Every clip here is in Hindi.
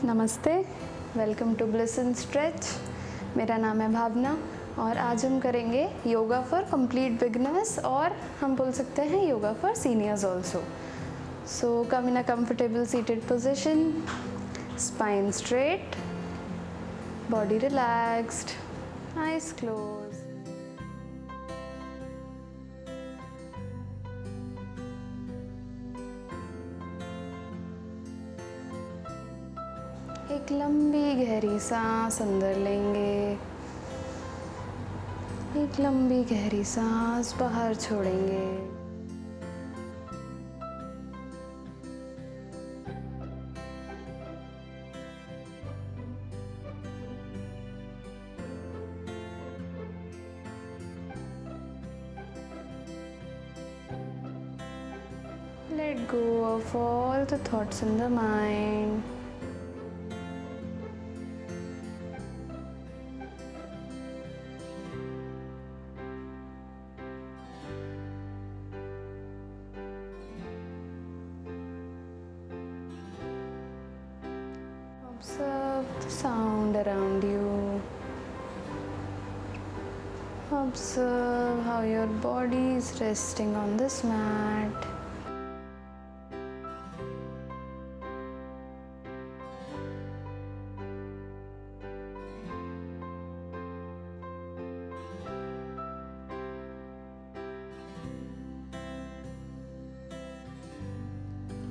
नमस्ते, welcome to Bliss and Stretch. मेरा नाम है भावना और आज हम करेंगे योगा फॉर कंप्लीट बिगनर्स और हम बोल सकते हैं yoga for seniors also. So come in a comfortable seated position, spine straight, body relaxed, eyes close. एक लंबी गहरी सांस अंदर लेंगे, एक लंबी गहरी सांस बाहर छोड़ेंगे। Let go of all the thoughts in the mind. Observe the sound around you. Observe how your body is resting on this mat.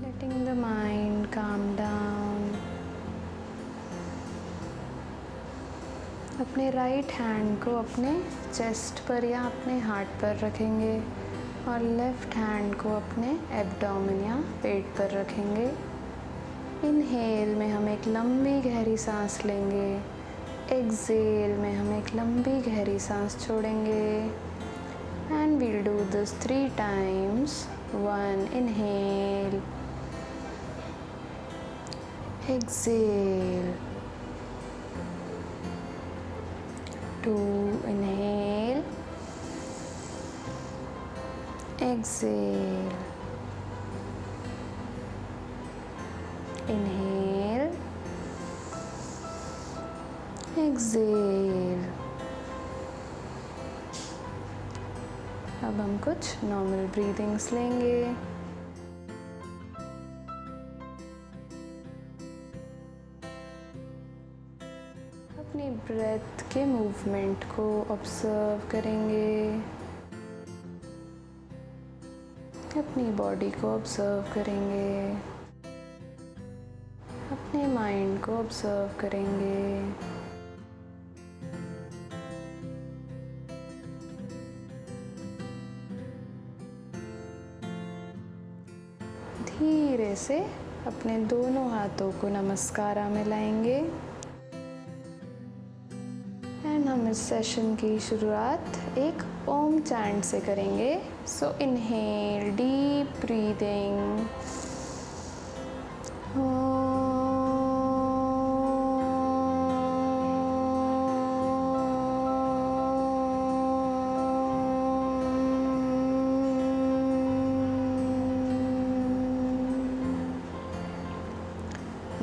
Letting the mind calm down. अपने राइट हैंड को अपने चेस्ट पर या अपने हार्ट पर रखेंगे और लेफ्ट हैंड को अपने एब्डोमेन या पेट पर रखेंगे। इनहेल में हम एक लंबी गहरी सांस लेंगे, एक्सहेल में हम एक लंबी गहरी सांस छोड़ेंगे। And we'll do this 3 times. 1 inhale, exhale, 2 inhale, exhale, inhale, exhale। अब हम कुछ नॉर्मल ब्रीदिंग्स लेंगे। अपनी ब्रेथ के मूवमेंट को ऑब्जर्व करेंगे, अपनी बॉडी को ऑब्जर्व करेंगे, अपने माइंड को ऑब्जर्व करेंगे। धीरे से अपने दोनों हाथों को नमस्कारा में लाएंगे। एंड हम इस सेशन की शुरुआत एक ओम चैंट से करेंगे। सो इनहेल, डीप ब्रीदिंग,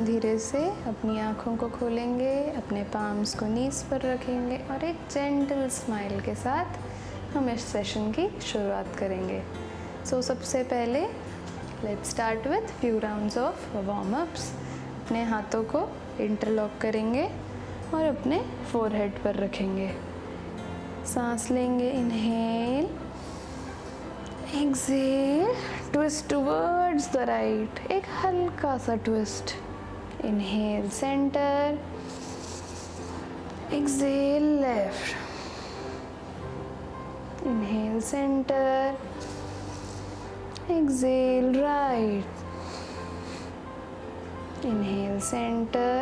धीरे से अपनी आँखों को खोलेंगे, अपने पाम्स को नीज पर रखेंगे और एक जेंटल स्माइल के साथ हम इस सेशन की शुरुआत करेंगे। सो सबसे पहले let's start with few rounds of warm ups. अपने हाथों को इंटरलॉक करेंगे और अपने फोरहेड पर रखेंगे। सांस लेंगे, inhale, exhale, twist towards the right, एक हल्का सा twist. Inhale center, exhale left, inhale center, exhale right, inhale center,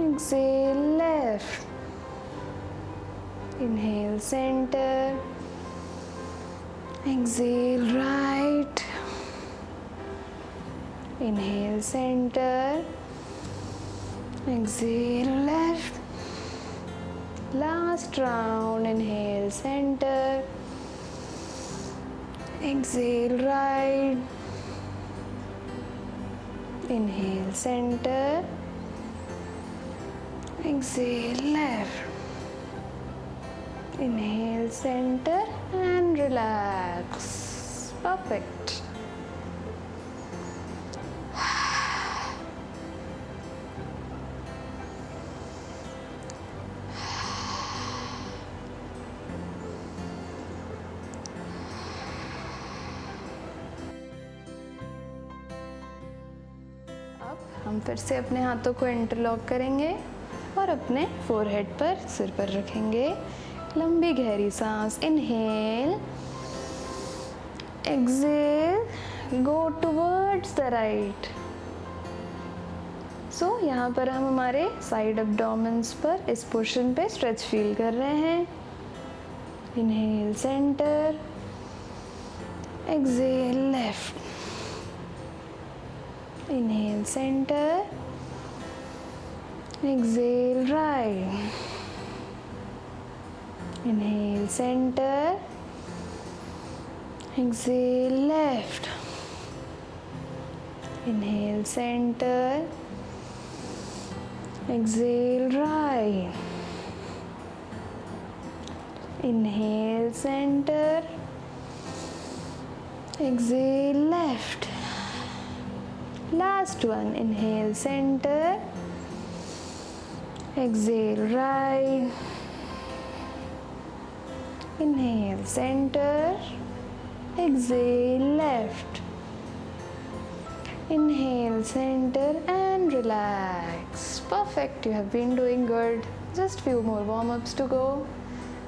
exhale left, inhale center, exhale right, inhale center, exhale left, last round, inhale center, exhale right, Inhale center, exhale left. Inhale center and relax. Perfect. अब हम फिर से अपने हाथों को इंटरलॉक करेंगे और अपने फोरहेड पर, सिर पर रखेंगे। लंबी गहरी सांस, inhale, exhale, go towards the right. So यहाँ पर हम हमारे साइड एब्डोमेन्स पर, इस पोर्शन पे स्ट्रेच फील कर रहे हैं। Inhale centre, exhale left. Inhale center, exhale right. Inhale center, exhale left. Inhale center, exhale right. Inhale center, exhale left. Last one, inhale center, exhale right. Inhale center, exhale left. Inhale center and relax. Perfect, you have been doing good. Just few more warm-ups to go.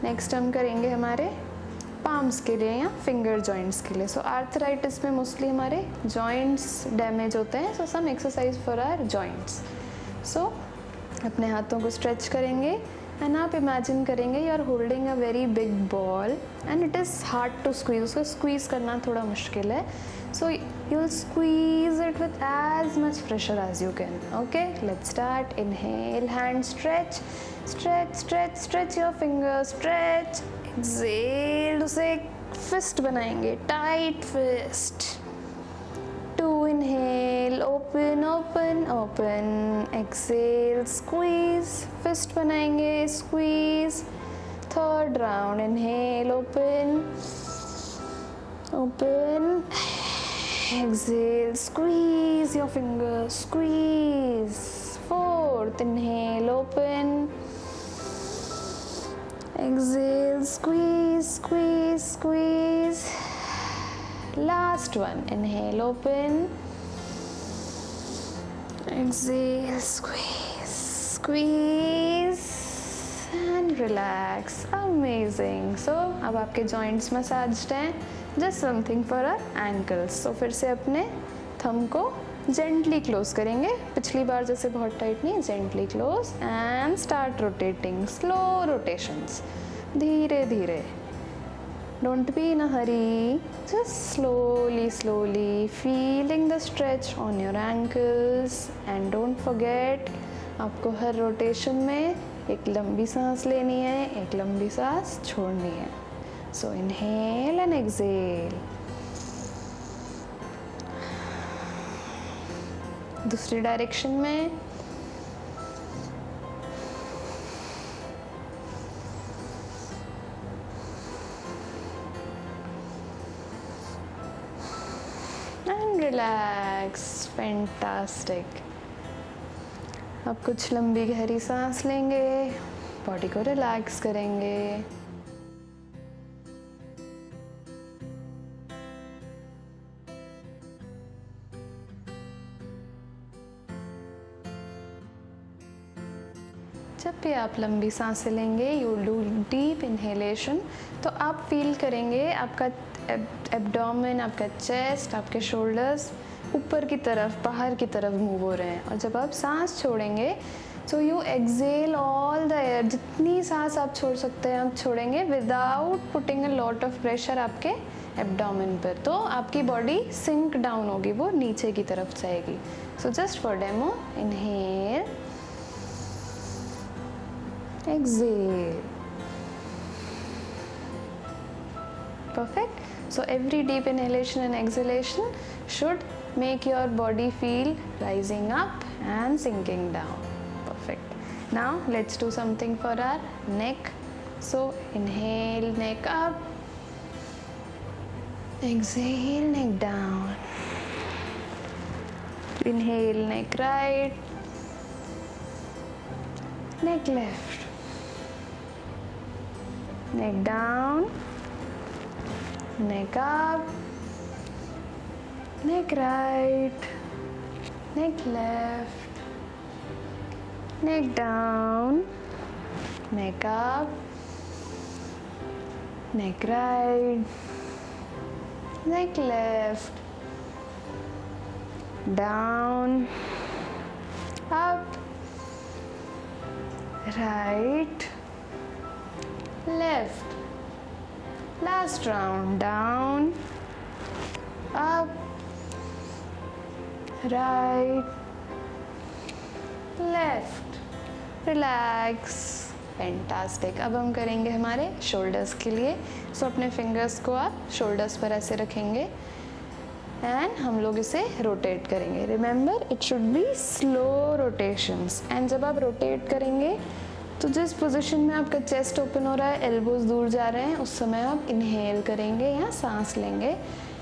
Next हम करेंगे हमारे पाम्स के लिए या फिंगर जॉइंट्स के लिए। सो आर्थराइटिस में मोस्टली हमारे जॉइंट्स डैमेज होते हैं, so some exercise for our joints. So अपने हाथों को स्ट्रेच करेंगे एंड आप इमेजिन करेंगे you are holding a very big ball and it is hard to squeeze. उसको स्क्वीज करना थोड़ा मुश्किल है, so you will squeeze it with as much pressure as you can. Okay, let's start. Inhale, hand stretch, stretch stretch stretch your finger, stretch. Exhale, उसे एक फिस्ट बनाएंगे, tight fist. 2 inhale, open open open. Exhale, squeeze, fist बनाएंगे, squeeze. 3rd round, inhale, open open. Exhale, squeeze your finger, squeeze. 4th, inhale, open, exhale, squeeze, squeeze, squeeze. Last one, inhale, open, exhale, squeeze, squeeze and relax. Amazing. So अब आपके joints massaged हैं. Just something for our ankles. So फिर से अपने thumb को जेंटली क्लोज करेंगे, पिछली बार जैसे बहुत टाइट नहीं, gently close and start rotating. Slow rotations, धीरे धीरे, don't be in a Hari, just slowly slowly feeling the stretch on your ankles and don't forget, आपको हर रोटेशन में एक लंबी सांस लेनी है, एक लंबी सांस छोड़नी है। सो इनहेल एंड एक्सहेल। दूसरी डायरेक्शन में, एंड रिलैक्स। फैंटास्टिक। अब कुछ लंबी गहरी सांस लेंगे, बॉडी को रिलैक्स करेंगे। जब भी आप लंबी सांसें लेंगे, यू डू डीप इनहेलेशन, तो आप फील करेंगे आपका एब्डोमेन, आपका चेस्ट, आपके शोल्डर्स ऊपर की तरफ, बाहर की तरफ मूव हो रहे हैं। और जब आप सांस छोड़ेंगे, so you exhale all the air, जितनी सांस आप छोड़ सकते हैं आप छोड़ेंगे without putting a lot of pressure आपके एब्डोमेन पर। तो आपकी बॉडी सिंक डाउन होगी, वो नीचे की तरफ जाएगी। So just for demo, inhale, exhale. Perfect. So every deep inhalation and exhalation should make your body feel rising up and sinking down. Perfect. Now let's do something for our neck. So inhale, neck up. Exhale, neck down. Inhale, neck right. Neck left. Neck down. Neck up. Neck right. Neck left. Neck down. Neck up. Neck right. Neck left. Down. Up. Right. Left. Last round. Down. Up. Right. Left. Relax. Fantastic. अब हम करेंगे हमारे शोल्डर्स के लिए. सो अपने फिंगर्स को आप शोल्डर्स पर ऐसे रखेंगे एंड हम लोग इसे रोटेट करेंगे. Remember it should be slow rotations. And जब आप रोटेट करेंगे तो जिस पोजीशन में आपका चेस्ट ओपन हो रहा है, एल्बोज दूर जा रहे हैं, उस समय आप इनहेल करेंगे या सांस लेंगे.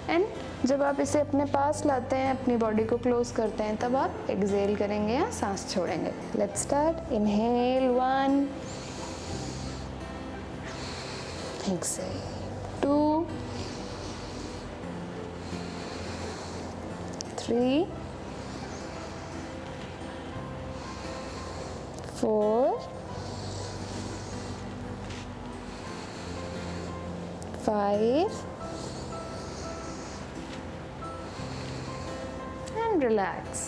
एंड जब आप इसे अपने पास लाते हैं, अपनी बॉडी को क्लोज करते हैं, तब आप एक्सहेल करेंगे या सांस छोड़ेंगे. Let's start. Inhale 1, exhale 2, 3, 4, 5 and relax.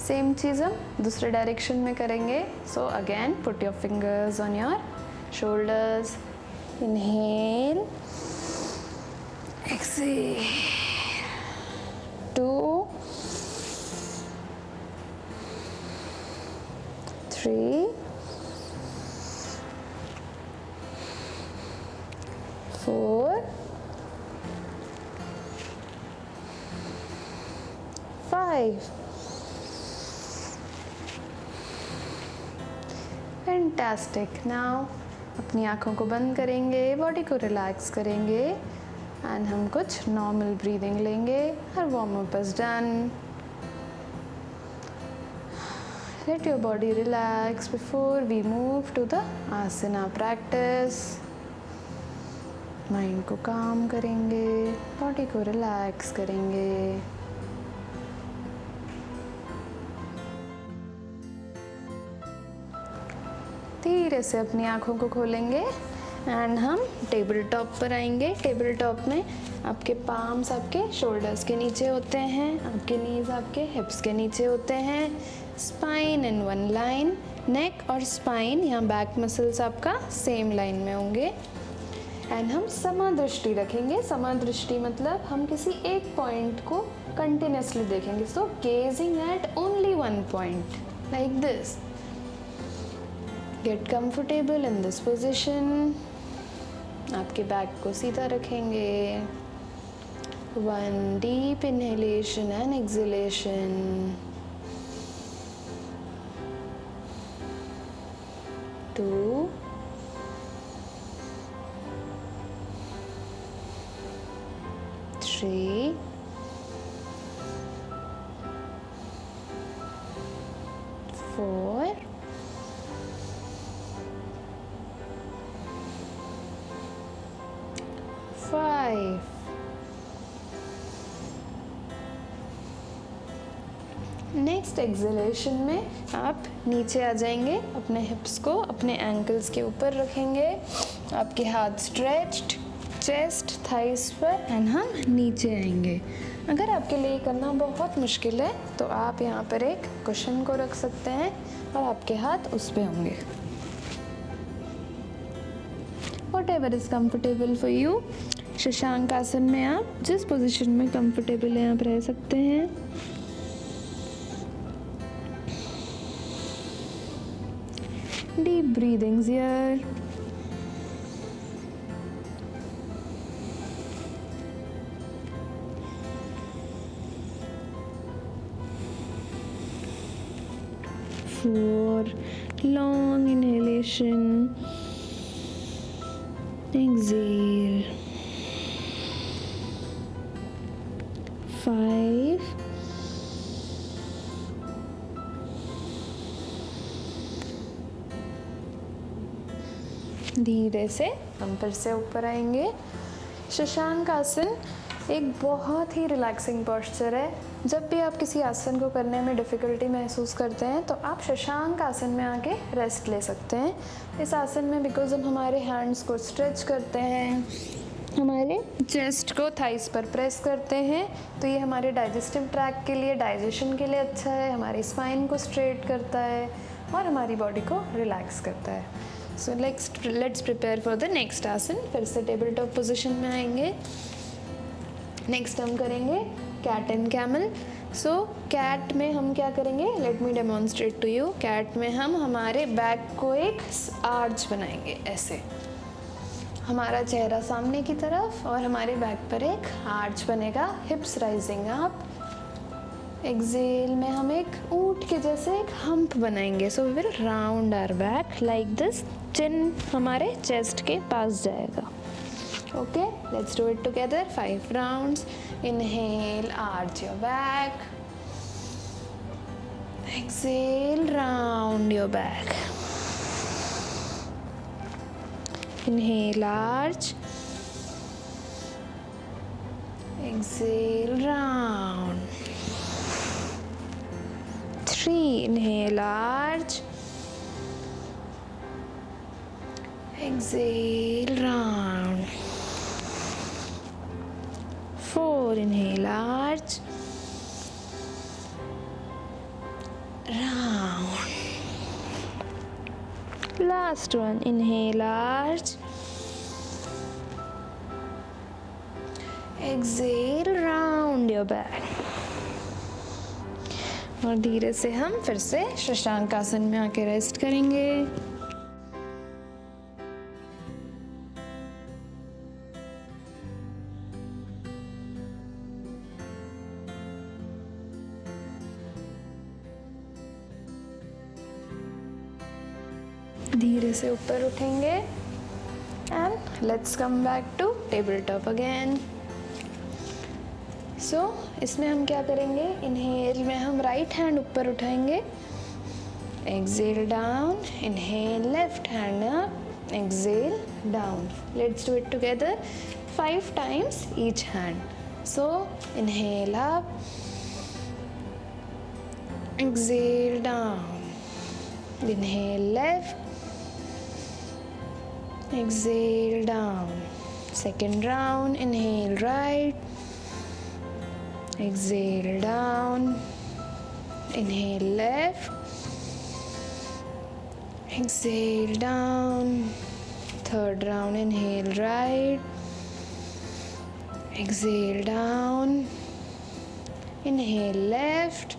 Same चीज़ हम दूसरे डायरेक्शन में करेंगे. So again put your fingers on your shoulders. Inhale, exhale, 2, 3, 4, 5. Fantastic. Now अपनी आँखों को बंद करेंगे, बॉडी को रिलैक्स करेंगे एंड हम कुछ नॉर्मल ब्रीदिंग लेंगे. और warm up is done. Let your body relax before we move to the asana practice. Mind को काम करेंगे, बॉडी को रिलैक्स करेंगे. धीरे से अपनी आँखों को खोलेंगे एंड हम टेबल टॉप पर आएंगे. टेबल टॉप में आपके पाम्स आपके शोल्डर्स के नीचे होते हैं, आपके नीज आपके हिप्स के नीचे होते हैं. Spine in one line. Neck और स्पाइन यहाँ बैक मसल्स आपका सेम लाइन में होंगे. एंड हम समादृष्टि रखेंगे. समादृष्टि मतलब हम किसी एक पॉइंट को कंटिन्यूसली देखेंगे. So gazing at only one point like this. Get comfortable in this position. आपके बैक को सीधा रखेंगे. 1 deep inhalation and exhalation. 2, 3, 4, 5. Next exhalation में आप नीचे आ जाएंगे. अपने हिप्स को अपने एंकल्स के ऊपर रखेंगे. आपके हाथ स्ट्रेच्ड, चेस्ट थाइस पर एंड हम नीचे आएंगे. अगर आपके लिए करना बहुत मुश्किल है तो आप यहाँ पर एक कुशन को रख सकते हैं और आपके हाथ उस पे होंगे. Whatever is comfortable for you. Shashank आसन में आप जिस पोजीशन में कंफर्टेबल हैं आप रह सकते हैं. Deep breathings here. 4, long inhalation, exhale, 5, धीरे से हम फिर से ऊपर आएंगे। शशांक आसन एक बहुत ही रिलैक्सिंग पोस्चर है। जब भी आप किसी आसन को करने में डिफ़िकल्टी महसूस करते हैं तो आप शशांक आसन में आके रेस्ट ले सकते हैं। इस आसन में बिकॉज हम हमारे हैंड्स को स्ट्रेच करते हैं, हमारे चेस्ट को थाइस पर प्रेस करते हैं, तो ये हमारे डाइजेस्टिव ट्रैक के लिए, डाइजेशन के लिए अच्छा है, हमारी स्पाइन को स्ट्रेट करता है और हमारी बॉडी को रिलैक्स करता है। So let's prepare for the next आसन। फिर से टेबल टॉप पोजिशन में आएंगे। नेक्स्ट हम करेंगे cat and camel. So cat में हम क्या करेंगे, let me demonstrate to you. Cat में हम हमारे बैक को एक आर्च बनाएंगे, ऐसे हमारा चेहरा सामने की तरफ और हमारे बैक पर एक आर्च बनेगा, हिप्स राइजिंग अप। एक्सेल में हम एक ऊंट के जैसे एक हम्प बनाएंगे। So we will round our back like this. Chin हमारे चेस्ट के पास जाएगा। Okay, let's do it together. 5 rounds. Inhale, arch your back. Exhale, round your back. Inhale, arch. Exhale, round. 3. Inhale, arch. Exhale, round. 4. Inhale, arch. Round. Last one. Inhale, arch. Exhale, round your back. और धीरे से हम फिर से शशांक आसन में आके रेस्ट करेंगे। धीरे से ऊपर उठेंगे and let's come back to table top again. So इसमें हम क्या करेंगे, इनहेल में हम राइट हैंड ऊपर उठाएंगे, exhale down, inhale left hand up, exhale down. Let's do it together 5 times each hand. So inhale up, exhale down, inhale left, exhale down. Second round, inhale right, exhale down, inhale left, exhale down. Third round, inhale right, exhale down, inhale left,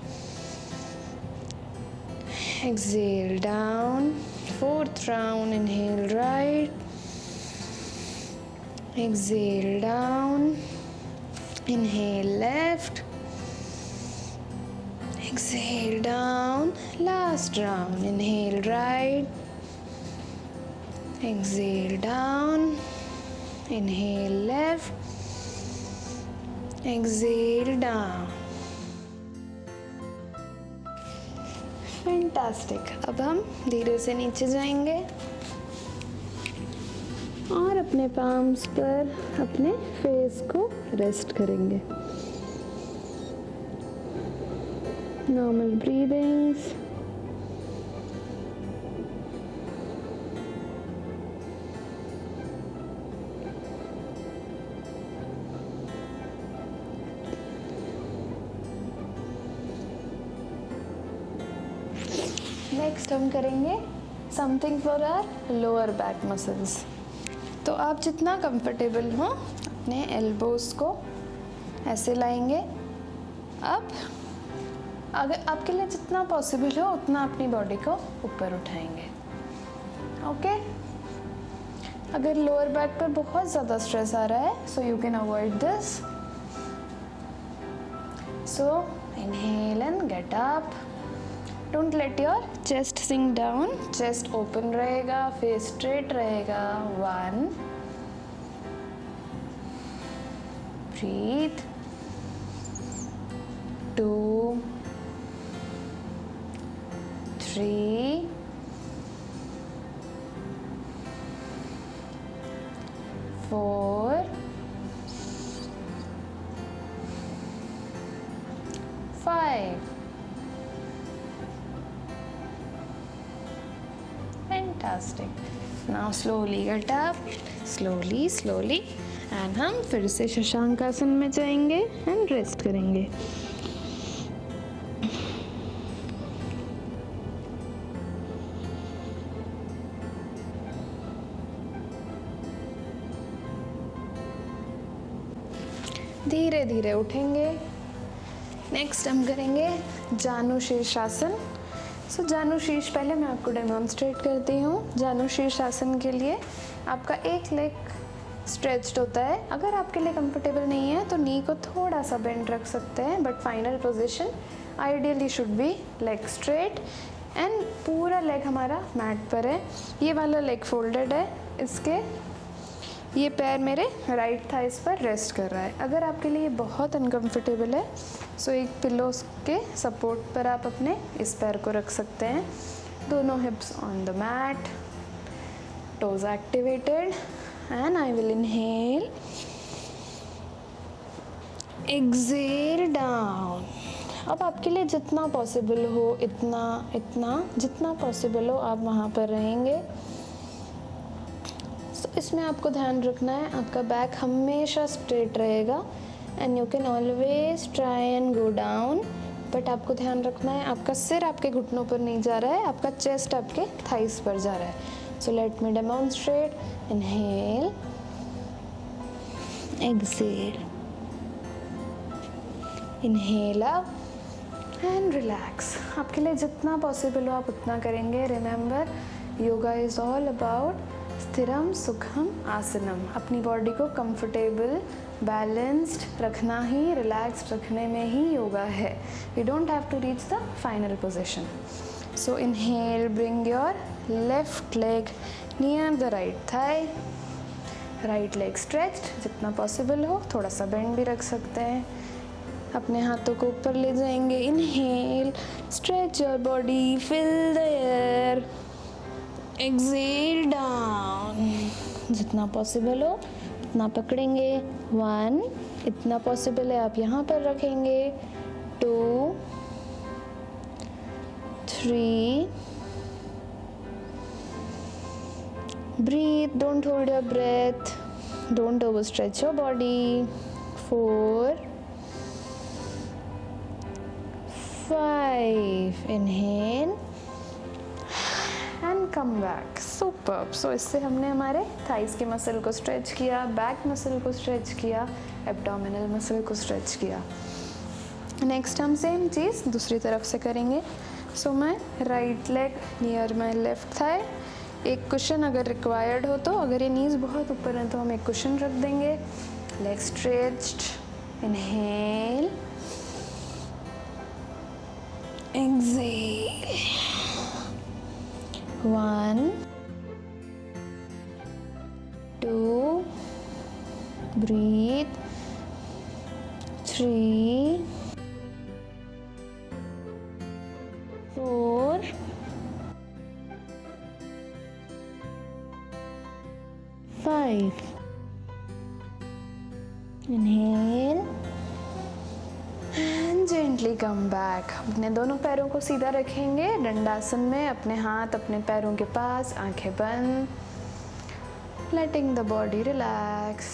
exhale down. Fourth round, inhale right, exhale down, inhale left, exhale down. Last round, inhale right, exhale down, inhale left, exhale down. Fantastic. अब हम धीरे से नीचे जाएंगे और अपने पाम्स पर अपने फेस को रेस्ट करेंगे। Normal breathings. नेक्स्ट हम करेंगे something for our lower back muscles. तो आप जितना कंफर्टेबल हो अपने एल्बोज को ऐसे लाएंगे। अब अगर आपके लिए जितना पॉसिबल हो उतना अपनी बॉडी को ऊपर उठाएंगे। ओके, अगर लोअर बैक पर बहुत ज़्यादा स्ट्रेस आ रहा है so you can avoid this. So inhale and get up, don't let your chest sink down, chest open रहेगा, फेस स्ट्रेट रहेगा। 1, breathe, 2, 3, 4, 5. Fantastic. Now slowly get up, slowly and हम फिर से शशांक आसन में जाएंगे एंड रेस्ट करेंगे। धीरे धीरे उठेंगे। नेक्स्ट हम करेंगे जानु शीर्षासन। सो जानु शीर्ष पहले मैं आपको डेमोन्स्ट्रेट करती हूँ। जानु शीर्षासन के लिए आपका एक लेग स्ट्रेच्ड होता है। अगर आपके लिए कंफर्टेबल नहीं है तो नी को थोड़ा सा बेंड रख सकते हैं, but final position ideally should be leg straight and पूरा लेग हमारा मैट पर है। ये वाला लेग फोल्डेड है, इसके ये पैर मेरे राइट थाइस पर रेस्ट कर रहा है। अगर आपके लिए बहुत अनकंफर्टेबल है सो एक पिलो के सपोर्ट पर आप अपने इस पैर को रख सकते हैं। दोनों hips on the mat, toes activated and I will inhale, exhale down. अब आपके लिए जितना पॉसिबल हो इतना जितना पॉसिबल हो आप वहाँ पर रहेंगे। इसमें आपको ध्यान रखना है आपका बैक हमेशा स्ट्रेट रहेगा and you can always try and go down, but आपको ध्यान रखना है आपका सिर आपके घुटनों पर नहीं जा रहा है, आपका चेस्ट आपके थाइस पर जा रहा है। So let me demonstrate, inhale, exhale, inhale up and relax. आपके लिए जितना पॉसिबल हो आप उतना करेंगे। Remember, yoga is all about स्थिरम सुखम आसनम। अपनी बॉडी को कंफर्टेबल, बैलेंस्ड रखना ही, रिलैक्स्ड रखने में ही योगा है। You don't have to reach the final position. So inhale, bring your left leg near the right thigh, right leg stretched जितना पॉसिबल हो, थोड़ा सा बेंड भी रख सकते हैं। अपने हाथों को ऊपर ले जाएंगे। Inhale, stretch your body, fill the air, exhale down. जितना पॉसिबल हो उतना पकड़ेंगे। 1, इतना पॉसिबल है आप यहाँ पर रखेंगे। 2, 3, breathe, don't hold your breath, don't overstretch your body. 4, 5, inhale and come back. Superb. So इससे हमने हमारे थाइस के मसल को स्ट्रेच किया, बैक मसल को स्ट्रेच किया, एब्डोमिनल मसल को स्ट्रेच किया। नेक्स्ट हम सेम चीज़ दूसरी तरफ से करेंगे। सो मैं right leg near my left thigh, एक कुशन अगर रिक्वायर्ड हो तो, अगर ये नीज बहुत ऊपर है तो हम एक कुशन रख देंगे। Leg stretched, inhale, exhale. 1, 2, breathe, 3, 4, 5. Inhale and gently come back. अपने दोनों पैरों को सीधा रखेंगे दंडासन में, अपने हाथ अपने पैरों के पास, आंखें बंद, letting the body relax.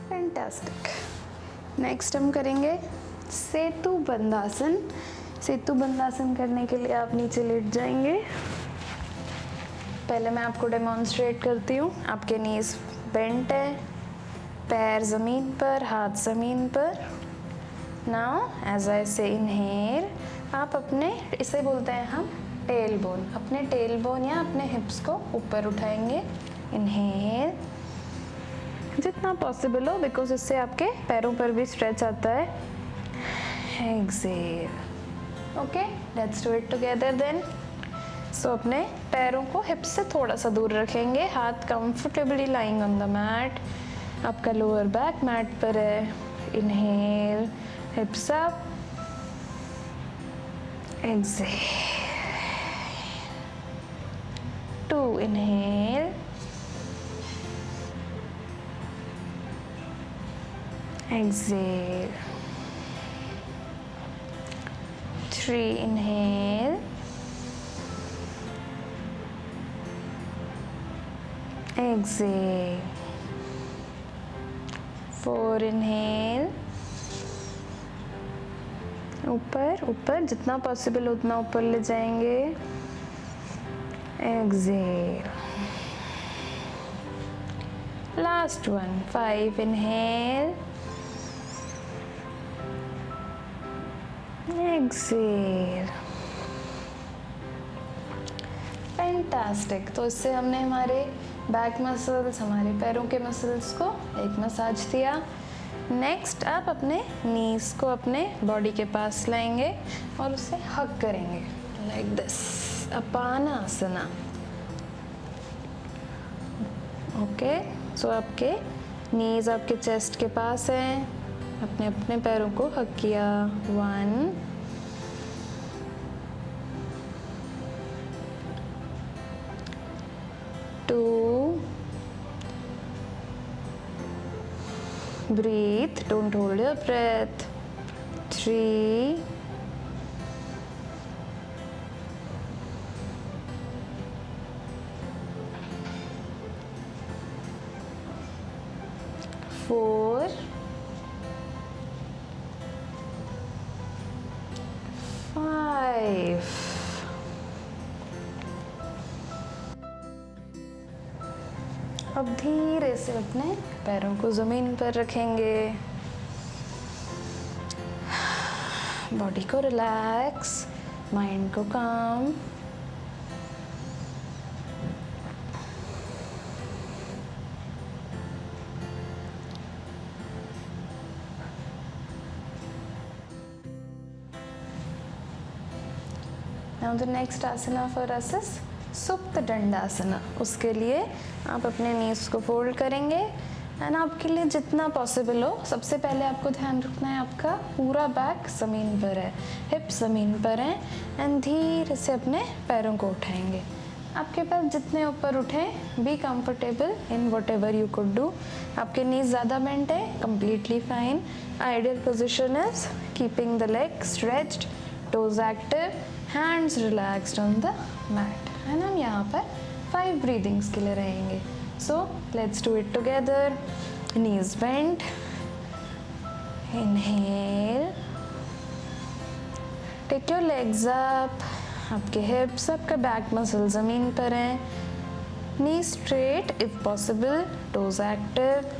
Fantastic. Next हम करेंगे सेतु बंधासन। सेतु बंधासन करने के लिए आप नीचे लेट जाएंगे। पहले मैं आपको डेमोन्स्ट्रेट करती हूँ। आपके नीज बेंट है, पैर ज़मीन पर, हाथ ज़मीन पर, नाउ एज आई से इनहेल, आप अपने, इसे बोलते हैं हम टेल बोन, अपने टेल बोन या अपने हिप्स को ऊपर उठाएंगे। इनहेल जितना पॉसिबल हो, बिकॉज इससे आपके पैरों पर भी स्ट्रेच आता है। Exhale. Okay, let's do it together then. So अपने पैरों को हिप्स से थोड़ा सा दूर रखेंगे, हाथ comfortably lying on the mat. आपका लोअर बैक मैट पर है। Inhale, hips up, exhale. 2, inhale, exhale. 3, inhale, exhale. 4, inhale, ऊपर ऊपर जितना पॉसिबल उतना ऊपर ले जाएंगे। exhale. Last one, 5, inhale, exhale. Fantastic. तो इससे हमने हमारे बैक मसल्स, हमारे पैरों के मसल्स को एक मसाज दिया। नेक्स्ट आप अपने नीज को अपने बॉडी के पास लाएंगे और उसे हग करेंगे लाइक दिस, अपानासना। ओके, सो आपके नीज आपके चेस्ट के पास हैं, अपने अपने पैरों को हग किया। 1, 2, breathe, don't hold your breath. 3, 4, 5. अब धीरे से अपने पैरों को ज़मीन पर रखेंगे, बॉडी को रिलैक्स, माइंड को काम। Now the next asana for us is सुप्त दंडासना। उसके लिए आप अपने नीज को फोल्ड करेंगे एंड आपके लिए जितना पॉसिबल हो, सबसे पहले आपको ध्यान रखना है आपका पूरा बैक ज़मीन पर है, हिप ज़मीन पर है, एंड धीरे से अपने पैरों को उठाएंगे। आपके पैर जितने ऊपर उठे, be comfortable in whatever you could do. आपके नीज ज़्यादा बेंट है, completely fine. Ideal position is keeping the leg stretched, toes active, hands relaxed on the mat. And हम यहाँ पर 5 ब्रीदिंग्स के लिए रहेंगे। So let's do it together. Knees bent, inhale, take your legs up, आपके हिप्स, आपका बैक मसल ज़मीन पर हैं, knee straight if possible, toes active.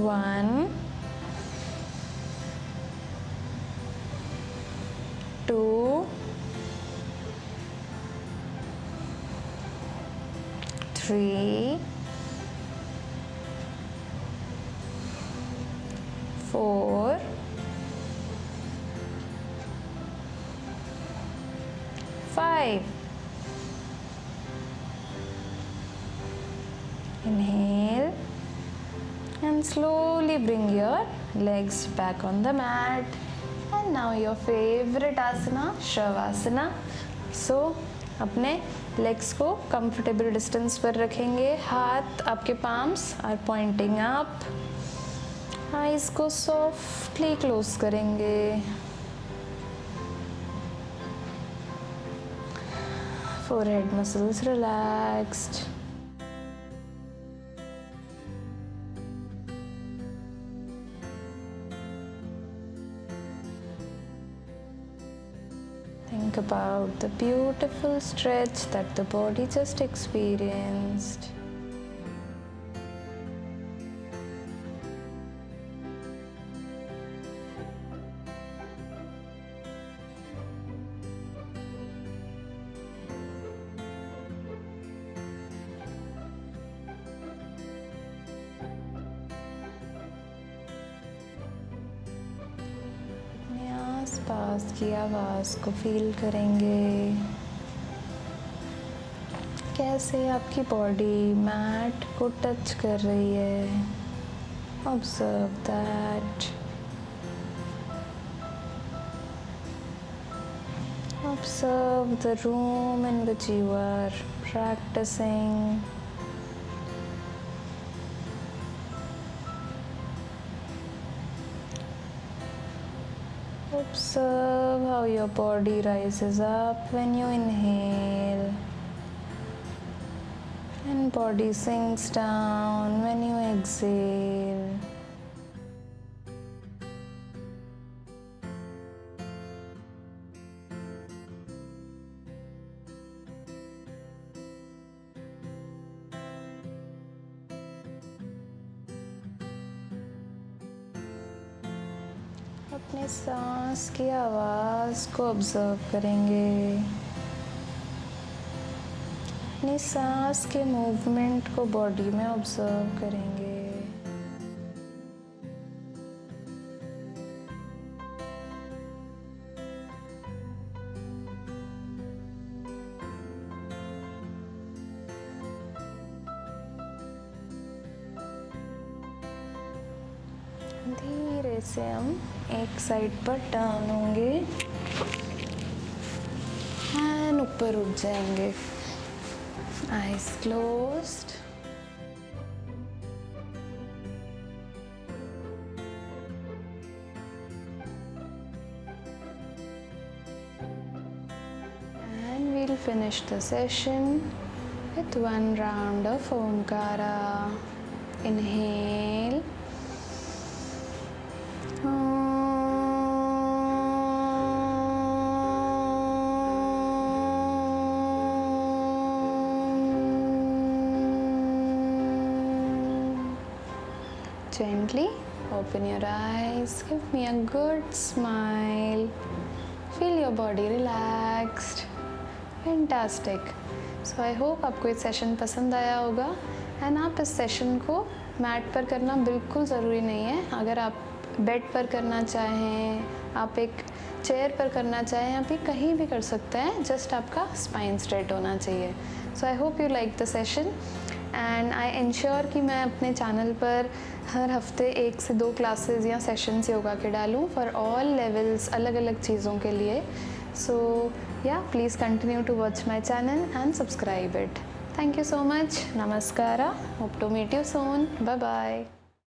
1, 2, 3, 4, 5. Inhale and slowly bring your legs back on the mat. And now your favorite asana, Shavasana. So अपने लेग्स को कंफर्टेबल डिस्टेंस पर रखेंगे, हाथ आपके palms are pointing up, eyes को सॉफ्टली क्लोज करेंगे, forehead muscles relaxed. Think about the beautiful stretch that the body just experienced. आसपास की आवाज़ को फील करेंगे, कैसे आपकी बॉडी मैट को टच कर रही है। Observe that. Observe the room in which you are practicing. Observe how your body rises up when you inhale and body sinks down when you exhale. अपने सांस की आवाज़ को ऑब्जर्व करेंगे, अपनी सांस के मूवमेंट को बॉडी में ऑब्जर्व करेंगे। धीरे से हम एक साइड पर टर्न होंगे एंड ऊपर उठ जाएंगे। Eyes closed. And we'll finish the session with one round of Omkara. Inhale. Gently open your eyes, give me a good smile, feel your body relaxed. Fantastic. So I hope आपको ये सेशन पसंद आया होगा एंड आप इस सेशन को मैट पर करना बिल्कुल ज़रूरी नहीं है। अगर आप बेड पर करना चाहें, आप एक चेयर पर करना चाहें, आप ये कहीं भी कर सकते हैं, जस्ट आपका स्पाइन स्ट्रेट होना चाहिए। So I hope you like the session and I ensure कि मैं अपने चैनल पर हर हफ्ते 1 से 2 क्लासेस या सेशंस योगा के डालूँ फॉर ऑल लेवल्स, अलग अलग चीज़ों के लिए। सो या please continue to watch my channel and subscribe it. Thank you so much. Namaskara. Hope to meet you soon. Bye bye.